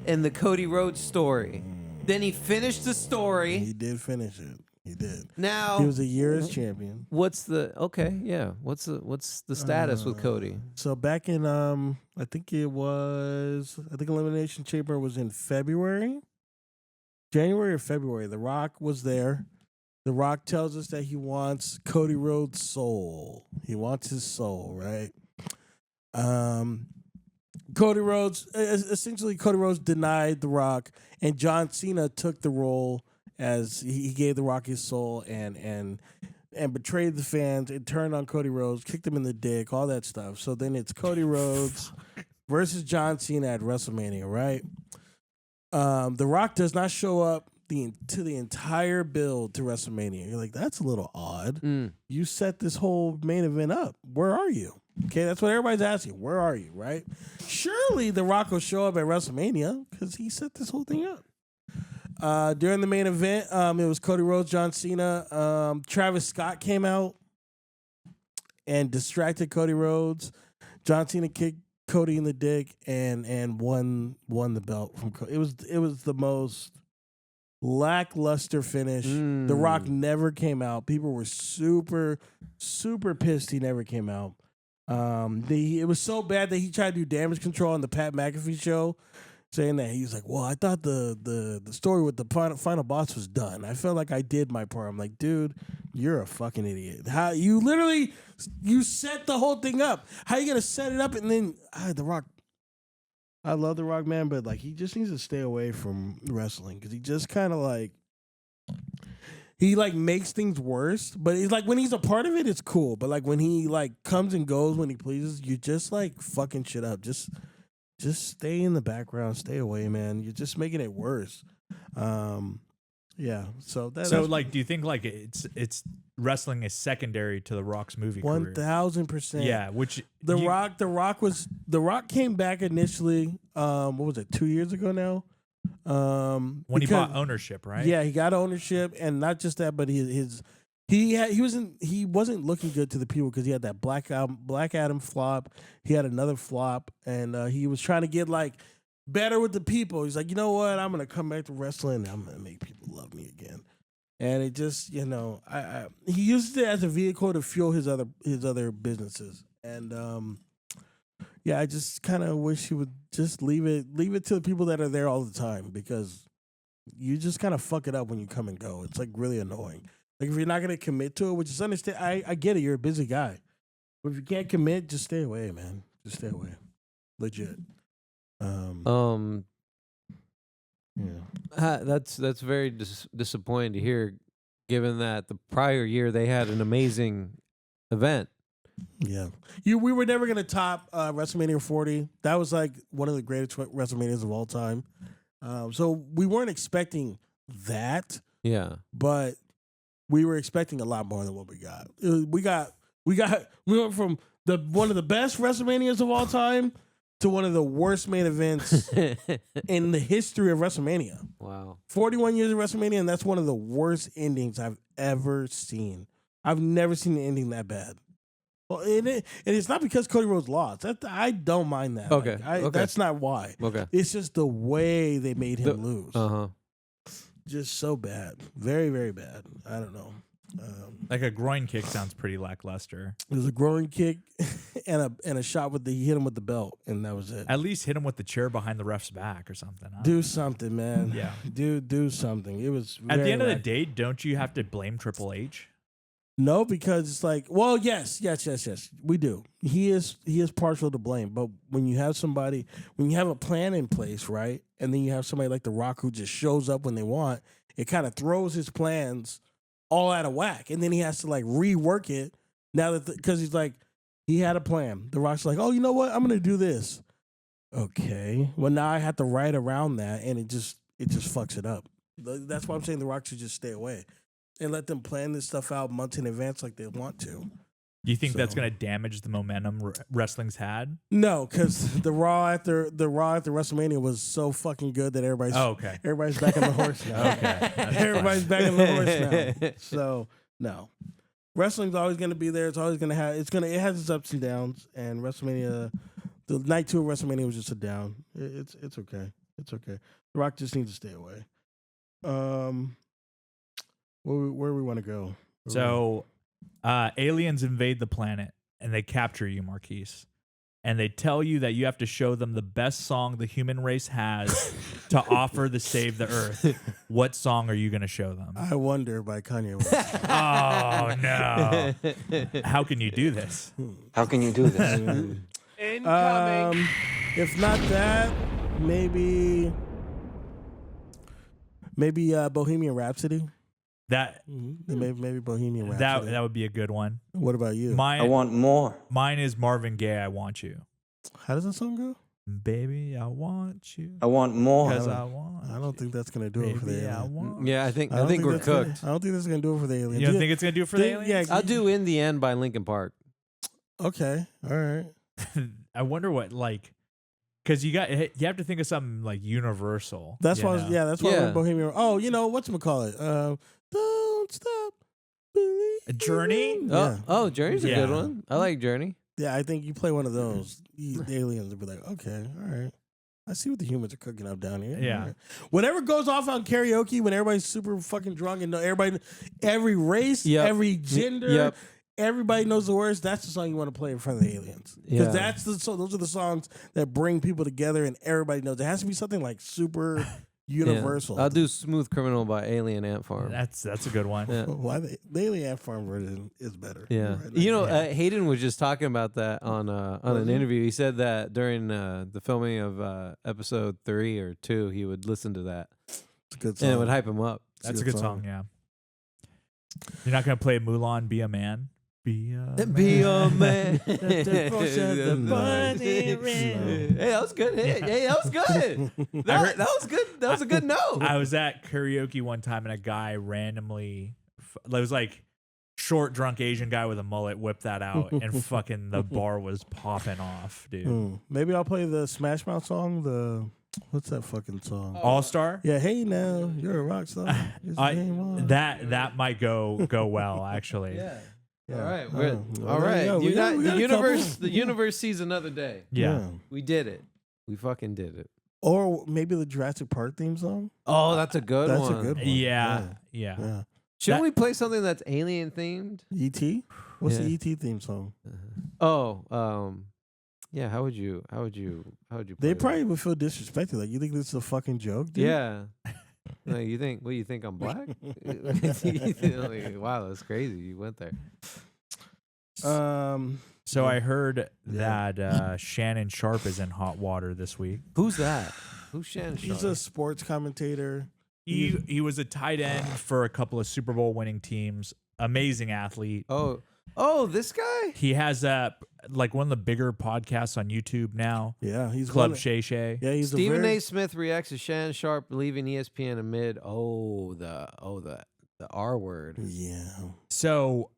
in the Cody Rhodes story. Then he finished the story. He did finish it. He did. Now, He was a year as champion. what's the What's the status with Cody? So back in I think Elimination Chamber was in February. January or February. The Rock was there. The Rock tells us that he wants Cody Rhodes' soul. He wants his soul, right? Cody Rhodes denied The Rock, and John Cena took the role as he gave The Rock his soul and betrayed the fans and turned on Cody Rhodes, kicked him in the dick, all that stuff. So then it's Cody Rhodes versus John Cena at WrestleMania, right? The Rock does not show up to the entire build to WrestleMania. You're like, that's a little odd. You set this whole main event up. Where are you? Okay, that's what everybody's asking. Where are you, right? Surely The Rock will show up at WrestleMania because he set this whole thing up. During the main event, it was Cody Rhodes, John Cena. Travis Scott came out and distracted Cody Rhodes. John Cena kicked Cody in the dick and won the belt from Cody. It was the most lackluster finish. The Rock never came out. People were super, super pissed he never came out. It was so bad that he tried to do damage control on the Pat McAfee show, saying that he was like, "Well, I thought the story with the final boss was done. I felt like I did my part." I'm like, dude, you're a fucking idiot. How you literally set the whole thing up? How you gonna set it up and then The Rock? I love The Rock, man, but like he just needs to stay away from wrestling because he just kind of like he like makes things worse. But it's like when he's a part of it, it's cool. But like when he like comes and goes when he pleases, you just like fucking shit up. Just stay in the background, stay away, man. You're just making it worse. Yeah. So that's like, do you think like it's wrestling is secondary to the Rock's movie career? 1000%. Yeah, which The Rock came back initially. What was it? 2 years ago now. When he bought ownership, right? Yeah, he got ownership, and not just that, but he wasn't looking good to the people because he had that Black Adam flop. He had another flop, and he was trying to get like better with the people. He's like, you know what? I'm gonna come back to wrestling. And I'm gonna make people love me again. And it just, he used it as a vehicle to fuel his other businesses. And yeah, I just kind of wish he would just leave it to the people that are there all the time, because you just kind of fuck it up when you come and go. It's like really annoying. Like if you're not gonna commit to it, which is understand. I get it. You're a busy guy, but if you can't commit, just stay away, man. Just stay away. Legit. Yeah. That's very disappointing to hear, given that the prior year they had an amazing event. Yeah, we were never gonna top WrestleMania 40. That was like one of the greatest WrestleManias of all time. So we weren't expecting that. Yeah, but we were expecting a lot more than what we got. We went from one of the best WrestleManias of all time to one of the worst main events in the history of WrestleMania. Wow. 41 years of WrestleMania, and that's one of the worst endings I've ever seen. I've never seen an ending that bad. Well, and it's not because Cody Rhodes lost. I don't mind that. Okay. Okay. That's not why. Okay. It's just the way they made him lose. Uh-huh. Just so bad. Very, very bad. I don't know. Like a groin kick sounds pretty lackluster. It was a groin kick and a shot he hit him with the belt, and that was it. At least hit him with the chair behind the ref's back or something. Do something, man. Yeah. Do something. It was At the end of the wacky. day, don't you have to blame Triple H? No, because it's like, well, yes, we do. He is partial to blame, but when you have a plan in place, right, and then you have somebody like The Rock who just shows up when they want, it kind of throws his plans all out of whack, and then he has to like rework it now that because he's like he had a plan. The Rock's like, oh, you know what, I'm gonna do this. Okay, well now I have to write around that, and it just fucks it up. That's why I'm saying The Rock should just stay away and let them plan this stuff out months in advance like they want to. Do you think that's going to damage the momentum wrestling's had? No, because the Raw after WrestleMania was so fucking good that everybody's back on the horse now. Okay, everybody's back on the horse now. So no, wrestling's always going to be there. It's always going to have. It has its ups and downs. And WrestleMania, the night 2 of WrestleMania was just a down. It's okay. It's okay. The Rock just needs to stay away. Where we want to go? So, aliens invade the planet and they capture you, Marquise. And they tell you that you have to show them the best song the human race has to offer to save the earth. What song are you going to show them? I Wonder by Kanye West. Oh, no. How can you do this? How can you do this? Incoming. If not that, maybe Bohemian Rhapsody. That Maybe Bohemian Rhapsody. that would be a good one. What about you? Mine, I want more. Mine is Marvin Gaye, I Want You. How does that song go? Baby, I want you. I want more. Because I want I don't think that's gonna do it for the Baby, I alien. want Yeah, I think don't we're that's gonna- cooked. I don't think that's gonna do it for the alien. You don't think it's going to do it for the aliens? Yeah. I'll do "In the End" by Linkin Park. Okay. All right. I wonder what, like, because you have to think of something like universal. That's you why. know? That's why Yeah. Bohemian. Oh, whatchamacallit? Don't stop. Believing. A Journey? Yeah. Oh, Journey's a good Yeah. one. I like Journey. Yeah, I think you play one of those. The aliens will be like, okay, all right. I see what the humans are cooking up down here. Yeah. Whatever goes off on karaoke when everybody's super fucking drunk and every race, Yep. every gender, Yep. everybody knows the words. That's the song you want to play in front of the aliens. Because Yeah. those are the songs that bring people together and everybody knows. It has to be something like super universal. Yeah. I'll do "Smooth Criminal" by Alien Ant Farm. That's a good one. Yeah. Why the Alien Ant Farm version is better. Yeah, You're right. you know, Hayden was just talking about that on an interview. He said that during the filming of episode 3 or 2, he would listen to that, It's a good song. and it would hype him up. That's a good song. Yeah. You're not gonna play Mulan, "Be a Man." Be a Be a man. Hey, Hey, that was good. Hey, that was good. That was good. That was a good note. I was at karaoke one time and a guy randomly, it was like short drunk Asian guy with a mullet whipped that out and fucking the bar was popping off, dude. Maybe I'll play the Smash Mouth song. What's that fucking song? All Star. Yeah, hey now, you're a rock star. It's game on. That might go well actually. Yeah. Yeah. All right. Well, All there right. you go. We got The a universe. couple. The universe sees another day. Yeah. We did it. We fucking did it. Or maybe the Jurassic Park theme song. Oh, that's a good That's one. a good one. Yeah. Yeah. Shouldn't That- we play something that's alien themed? E.T. What's Yeah. the E.T. theme song? Yeah. How would you? Play They that? probably would feel disrespected. Like, you think this is a fucking joke, dude? Yeah. No, you think? What, you think I'm black? Like, wow, that's crazy. You went there. So I heard that Shannon Sharp is in hot water this week. Who's that? Who's Shannon He's Sharp? a sports commentator. He was a tight end for a couple of Super Bowl winning teams. Amazing athlete. Oh, this guy? He has like one of the bigger podcasts on YouTube now. Yeah, he's Club one- Shay Shay. Yeah, he's Stephen a very, A. Smith reacts to Shannon Sharp leaving ESPN amid the R word. Yeah. So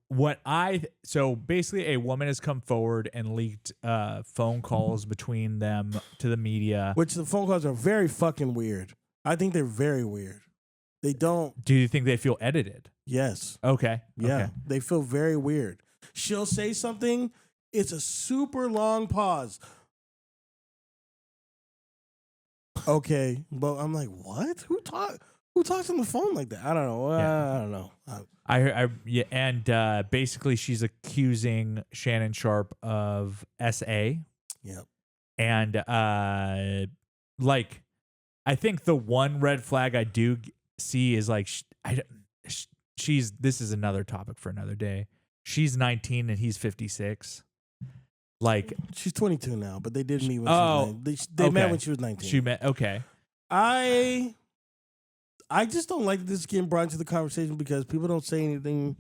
basically a woman has come forward and leaked phone calls between them to the media. Which the phone calls are very fucking weird. I think they're very weird. They don't. Do you think they feel edited? Yes. Okay. Yeah. Okay. They feel very weird. She'll say something. It's a super long pause. Okay, but I'm like, what? Who talks on the phone like that? I don't know. Yeah. I don't know. And basically she's accusing Shannon Sharp of SA. Yep. And like, I think the one red flag I do see is like, this is another topic for another day. She's 19 and he's 56. Like, She's 22 now, but they did meet when Oh, she was 19. They met okay. when she was 19. she met, okay. I just don't like this getting brought into the conversation because people don't say anything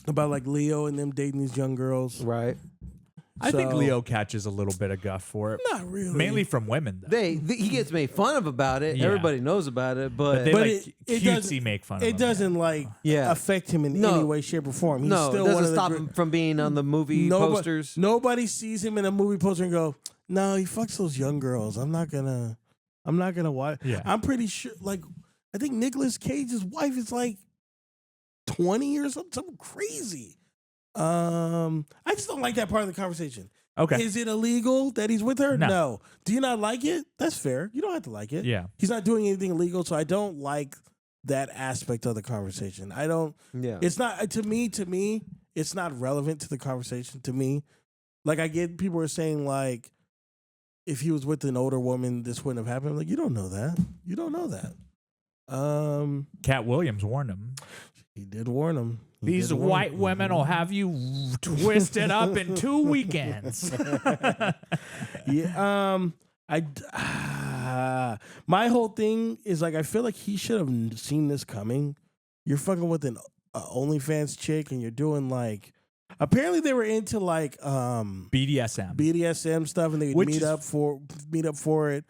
about like Leo and them dating these young girls. Right. I think So- Leo catches a little bit of guff for it. Not really. Mainly from women, though. He gets made fun of about it. Yeah. Everybody knows about it, But they But like it cutesy doesn't- make fun of It him. doesn't like Yeah. affect him in No. any way, shape, or form. He's no, still it one doesn't of the stop him from being on the movie posters. Nobody sees him in a movie poster and go, "No, he fucks those young girls." I'm not gonna watch. Yeah. I'm pretty sure. Like, I think Nicolas Cage's wife is like 20 or something crazy. I just don't like that part of the conversation. Okay. Is it illegal that he's with her? No. No. Do you not like it? That's fair. You don't have to like it. Yeah. He's not doing anything illegal, so I don't like that aspect of the conversation. I don't. Yeah. It's not to me. It's not relevant to the conversation. To me, like I get people are saying like, if he was with an older woman, this wouldn't have happened. I'm like, you don't know that. You don't know that. Cat Williams warned him. He did warn him. He These did warn white him. women will have you twisted up in 2 weekends. Yeah. My whole thing is like I feel like he should have seen this coming. You're fucking with an OnlyFans chick, and you're doing like. Apparently, they were into like BDSM. stuff, and they would Which meet is- up for it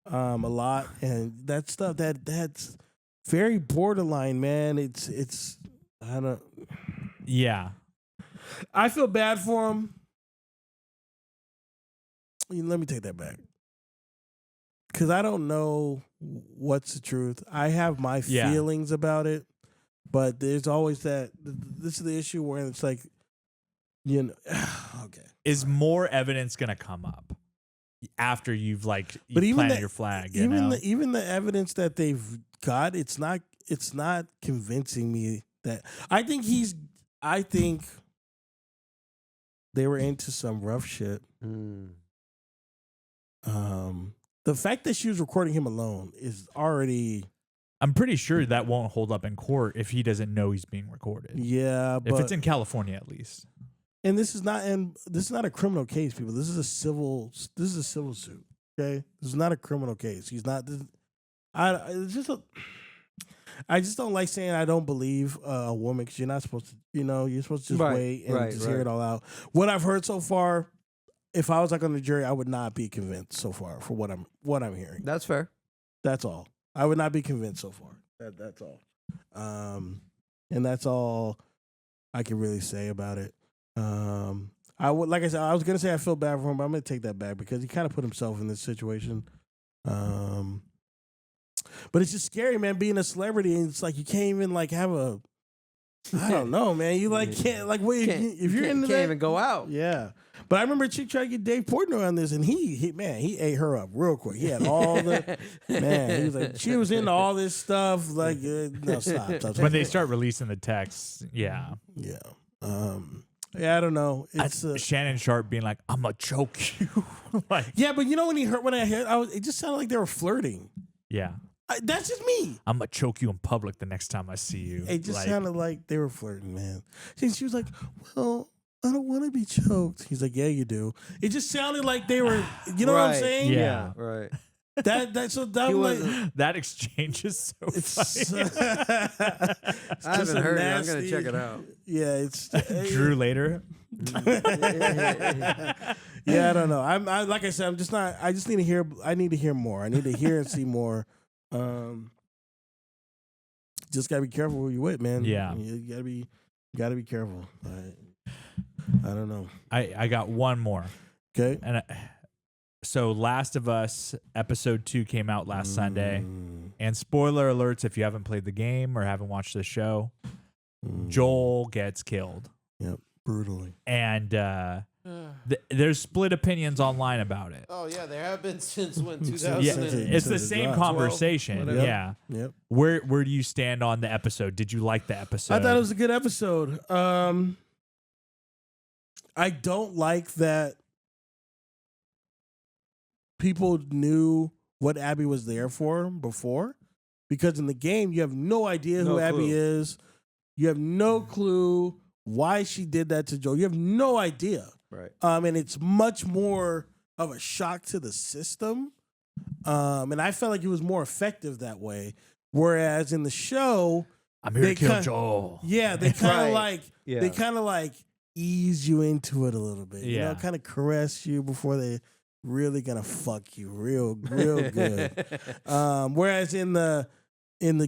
a lot, and that stuff that's very borderline, man. It's I don't. Yeah. I feel bad for him. Let me take that back. Because I don't know what's the truth. I have my Yeah. feelings about it, but there's always that. This is the issue where it's like, okay. Is more evidence going to come up? after you've like But you even planted the- your flag. You know? even the evidence that they've got, it's not convincing me that I think they were into some rough shit. The fact that she was recording him alone is already I'm pretty sure that won't hold up in court if he doesn't know he's being recorded. yeah, If but it's in California, at least. and this is not a criminal case, people. This is a civil suit. Okay, this is not a criminal case. He's not. I just don't like saying I don't believe a woman because you're not supposed to. You're supposed to just Right, wait and right, just hear right. it all out. What I've heard so far, if I was like on the jury, I would not be convinced so far for what I'm hearing. That's fair. That's all. I would not be convinced so far. That's all. And that's all I can really say about it. I would, like I said, I was gonna say I feel bad for him, but I'm gonna take that back because he kind of put himself in this situation. But it's just scary, man. Being a celebrity, and it's like you can't even like have a. I don't know, man. You like can't like wait if you're into can't that. even go out. Yeah, but I remember a chick tried to get Dave Portnoy on this, and he ate her up real quick. He had all the man. He was like, she was into all this stuff. Like, no, stop. When they start releasing the texts, yeah. yeah, yeah, I don't know. It's Shannon Sharp being like, "I'm gonna choke you," like, yeah, but you know when I heard, it just sounded like they were flirting. yeah, That's just me. I'm gonna choke you in public the next time I see you. It just Like, sounded like they were flirting, man. She was like, "Well, I don't want to be choked." He's like, "Yeah, you do." It just sounded like they were. You know what I'm Right. saying? Yeah. Right. That He was like. wasn't- that exchange is so It's, funny. it's I just haven't a heard it. I'm nasty- gonna check it out. Yeah, it's Drew later. Yeah, I don't know. I like I said, I'm just not. I just need to hear. I need to hear more. I need to hear and see more. Just gotta be careful who you with, man. Yeah. you gotta be careful. I don't know. I got one more, Okay. and so Last of Us episode 2 came out last Sunday, and spoiler alerts if you haven't played the game or haven't watched the show, Joel gets killed, Yep, brutally. and there's split opinions online about it. Oh yeah, there have been since when Yeah, 2000. it's the same conversation. whatever. Yeah. Yep. Where do you stand on the episode? Did you like the episode? I thought it was a good episode. I don't like that people knew what Abby was there for before, because in the game you have no idea who No Abby clue. is. You have no clue why she did that to Joel. You have no idea. Right. And it's much more of a shock to the system. And I felt like it was more effective that way. Whereas in the show, I'm here they to kill kinda- Joel. yeah, they kind of Right. like Yeah. they kind of like ease you into it a little bit. You know, Yeah. kind of caress you before they really gonna fuck you real good. Whereas in the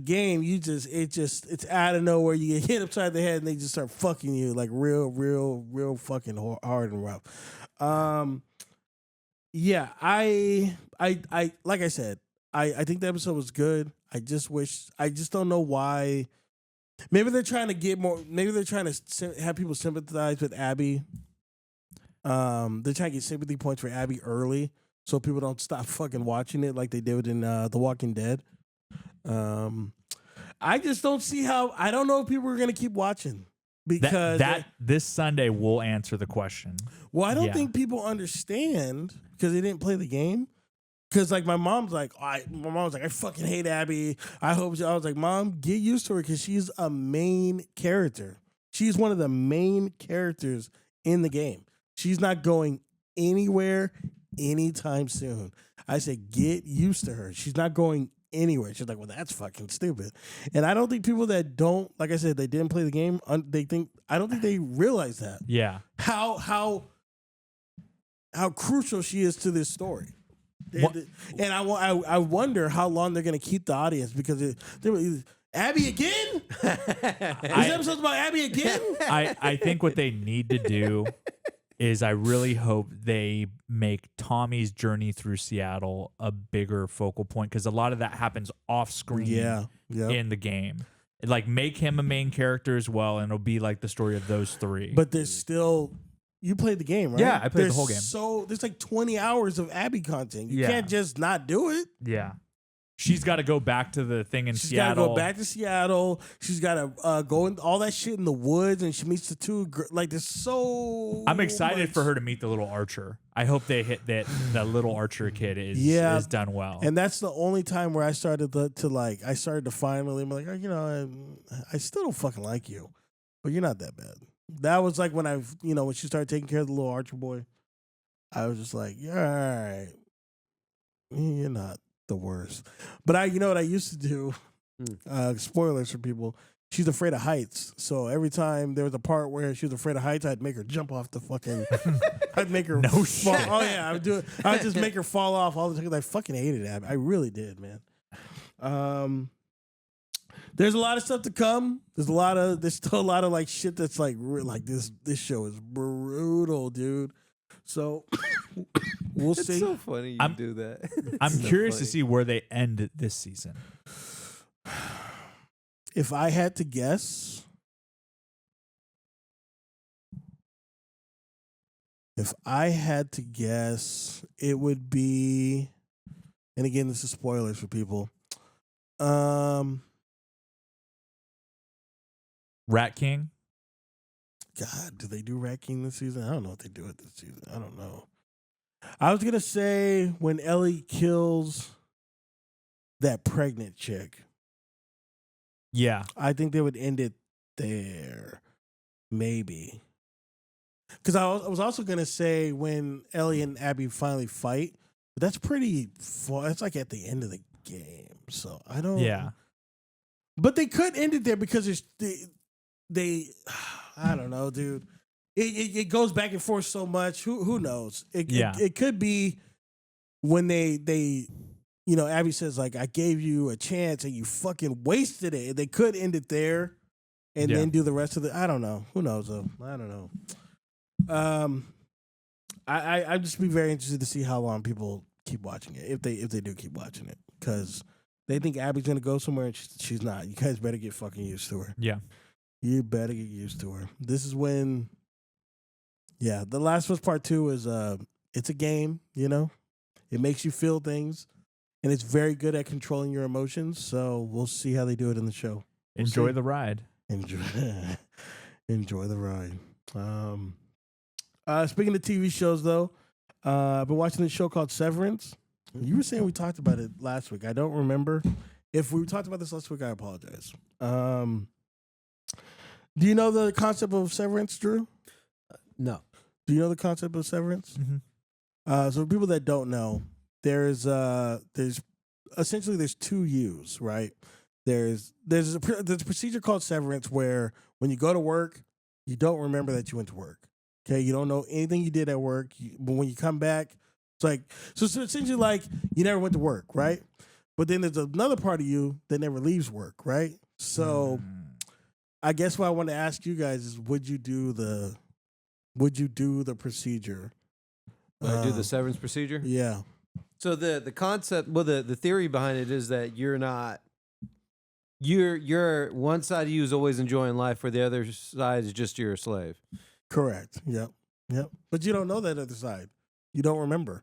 game, it's out of nowhere. You get hit upside the head and they just start fucking you like real fucking hard and rough. Yeah, I like I said, I think the episode was good. I just don't know why. Maybe they're trying to get more. Maybe they're trying to have people sympathize with Abby. They're trying to get sympathy points for Abby early, so people don't stop fucking watching it like they did in The Walking Dead. I just don't see how. I don't know if people are gonna keep watching because that this Sunday will answer the question. well, I don't yeah. think people understand because they didn't play the game. Because like my mom's like, I fucking hate Abby. I hope I was like, Mom, get used to her because she's a main character. She's one of the main characters in the game. She's not going anywhere anytime soon. I said, get used to her. She's not going anywhere. She's like, well, that's fucking stupid. And I don't think people that don't, like I said, they didn't play the game. I don't think they realize that Yeah. how crucial she is to this story. And I wonder how long they're going to keep the audience because Abby again? This episode's about Abby again? I think what they need to do is I really hope they make Tommy's journey through Seattle a bigger focal point because a lot of that happens off screen Yeah. in the game. Like make him a main character as well, and it'll be like the story of those three. But there's still You played the game, right? Yeah, I played the whole game. So there's like 20 hours of Abby content. You Yeah. can't just not do it. Yeah. She's got to go back to the thing in She's Seattle. got to go back to Seattle. She's got to go in all that shit in the woods, and she meets the two. Like, there's so. I'm excited much. for her to meet the little Archer. I hope they hit that. The little Archer kid is done well. And that's the only time where I started to finally be like, I still don't fucking like you, but you're not that bad. That was like when when she started taking care of the little Archer boy. I was just like, yeah, all right, you're not the worst. But you know what I used to do? Spoilers for people. She's afraid of heights. So every time there was a part where she was afraid of heights, I'd make her jump off the fucking. I'd make her fall. shit. Oh yeah, I would do it. I'd just make her fall off all the time. I fucking hated it. I really did, man. There's a lot of stuff to come. There's still a lot of like shit that's like this show is brutal, dude. So we'll It's see. so funny you I'm- do that. I'm It's so curious to funny. see where they end this season. If I had to guess, it would be, and again, this is spoilers for people. Rat King. God, do they do Rat King this season? I don't know if they do it this season. I don't know. I was gonna say when Ellie kills that pregnant chick. Yeah. I think they would end it there, maybe. Because I was also gonna say when Ellie and Abby finally fight, but that's pretty far. It's like at the end of the game, so I don't. Yeah. But they could end it there because they I don't know, dude. It goes back and forth so much. Who knows? It could be when they Abby says like, I gave you a chance and you fucking wasted it. They could end it there and then do the rest of the. I don't know. Who knows though? I don't know. I'd just be very interested to see how long people keep watching it, if they do keep watching it, because they think Abby's gonna go somewhere and she's not. You guys better get fucking used to her. Yeah. You better get used to her. This is when, The Last of Us Part 2 is it's a game. It makes you feel things, and it's very good at controlling your emotions. So we'll see how they do it in the show. Enjoy see. the ride. Enjoy the ride. Speaking of TV shows, though, I've been watching this show called Severance. You were saying we talked about it last week. I don't remember. If we talked about this last week, I apologize. Do you know the concept of severance, Drew? No. Do you know the concept of severance? Mhm. So for people that don't know, there's essentially there's two U's, right? There's a procedure called severance where when you go to work, you don't remember that you went to work. Okay, you don't know anything you did at work, but when you come back, it's like so essentially like you never went to work, right? But then there's another part of you that never leaves work, right? So I guess what I want to ask you guys is, would you do the procedure? Would I do the severance procedure? Yeah. So the concept, well, the theory behind it is that you're one side of you is always enjoying life, where the other side is just you're a slave. Correct. Yep. But you don't know that other side. You don't remember.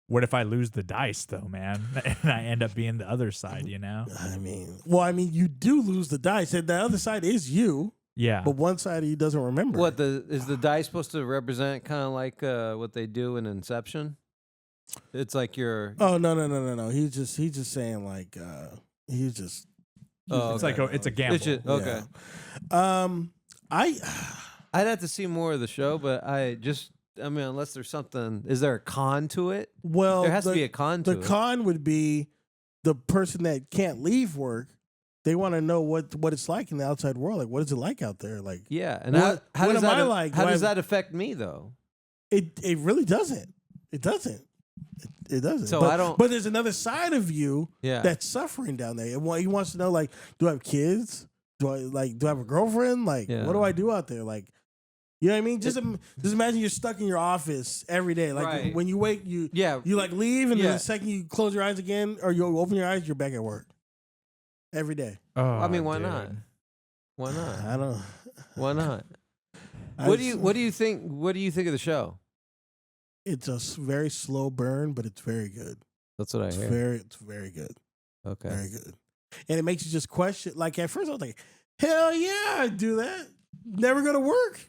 What if I lose the dice though, man, and I end up being the other side? I mean, you do lose the dice, and the other side is you. Yeah. But one side of you doesn't remember. Is the dice supposed to represent kind of like what they do in Inception? It's like you're. Oh no. He's just saying like he's just. Oh, it's like it's a gamble. It's just, okay. Yeah. I'd have to see more of the show, but unless there's something, is there a con to it? Well, There has to be a con to The it. con would be the person that can't leave work. They want to know what it's like in the outside world. Like, what is it like out there? Like, Yeah, and What- how what does am that I like? How Do I does have- that affect me though? it really doesn't. It doesn't. It doesn't. So but, I don't- But there's another side of you Yeah. that's suffering down there. And he wants to know, like, do I have kids? Do I have a girlfriend? Like, Yeah. what do I do out there? Like, you know what I mean? Just imagine you're stuck in your office every day. Like Right. when you wake, you Yeah. like leave, and then Yeah. the second you close your eyes again, or you open your eyes, you're back at work every day. Oh, I mean, why dude. not? Why not? I don't. Why not? What do you think? What do you think of the show? It's a very slow burn, but it's very good. That's what I hear. It's very good. Okay. Very good. And it makes you just question. Like at first, I was like, "Hell yeah, I'd do that. Never gonna work."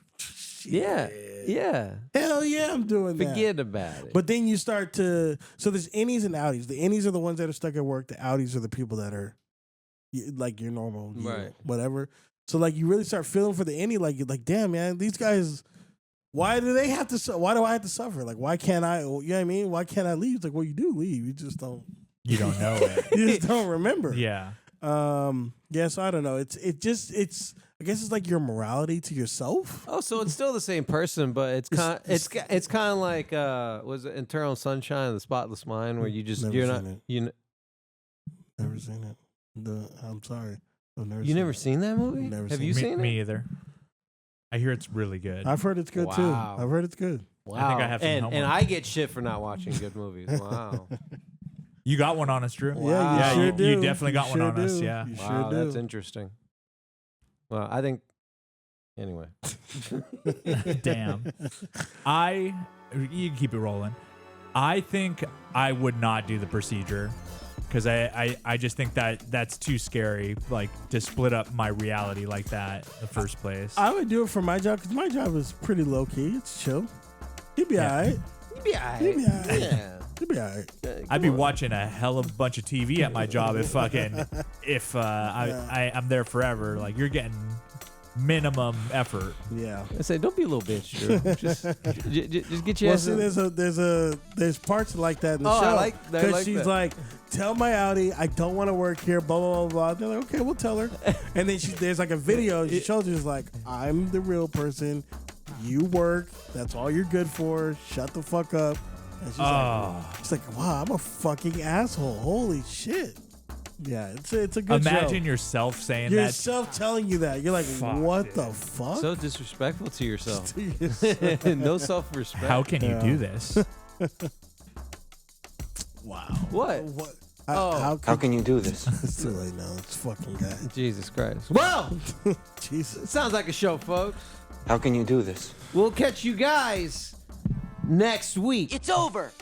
Yeah. Yeah. Hell yeah, I'm doing that. Forget about it. But then you start to. So there's innies and outies. The innies are the ones that are stuck at work. The outies are the people that are like your normal, Right. whatever. So like you really start feeling for the innie. Like damn man, these guys. Why do they have to? Why do I have to suffer? Like why can't I? You know what I mean? Why can't I leave? It's like well, you do leave. You just don't. You don't know it. You just don't remember. Yeah. Yeah. So I don't know. It's. I guess it's like your morality to yourself. Oh, so it's still the same person, but it's kind of like was it Eternal Sunshine of the Spotless Mind, where you just Never you're seen not it. you Never seen it. I'm sorry. I've never. you never it. seen that movie? Never Have seen you it. seen it? Me either. I hear it's really good. I've heard it's good too. Wow. I've heard it's good. Wow. I think I have some and homework. I get shit for not watching good movies. Wow. You got one on us, Drew. Yeah, you sure do. You definitely got one sure on us. do. Yeah. You Wow, sure do. that's interesting. Well, I think anyway. Damn. You can keep it rolling. I think I would not do the procedure because I just think that's too scary, like to split up my reality like that in the first place. I would do it for my job because my job is pretty low key. It's chill. You'd be all right. You'd be all right. You'd be all right. Yeah. You'd be all right. I'd be watching a hell of a bunch of TV at my job if I'm there forever. Like you're getting minimum effort. Yeah. I say, don't be a little bitch, Drew. Just get your Well, ass see, in. there's parts like that in the Oh, show. I like she's that. like, tell my Audi I don't want to work here. Blah blah blah blah. They're like, okay, we'll tell her. And then there's like a video. She shows you, like, I'm the real person. You work. That's all you're good for. Shut the fuck up. And she's like, wow, I'm a fucking asshole. Holy shit. Yeah, it's a good show. Imagine yourself saying that. Yourself telling you that. You're like, Fuck, what dude. the fuck? So disrespectful to yourself. To yourself. No self-respect. How can you Yeah. do this? Wow. What? How How can you do this? It's too late now. It's fucking guy. Jesus Christ. Well, Jesus. it sounds like a show, folks. How can you do this? We'll catch you guys next week. It's over.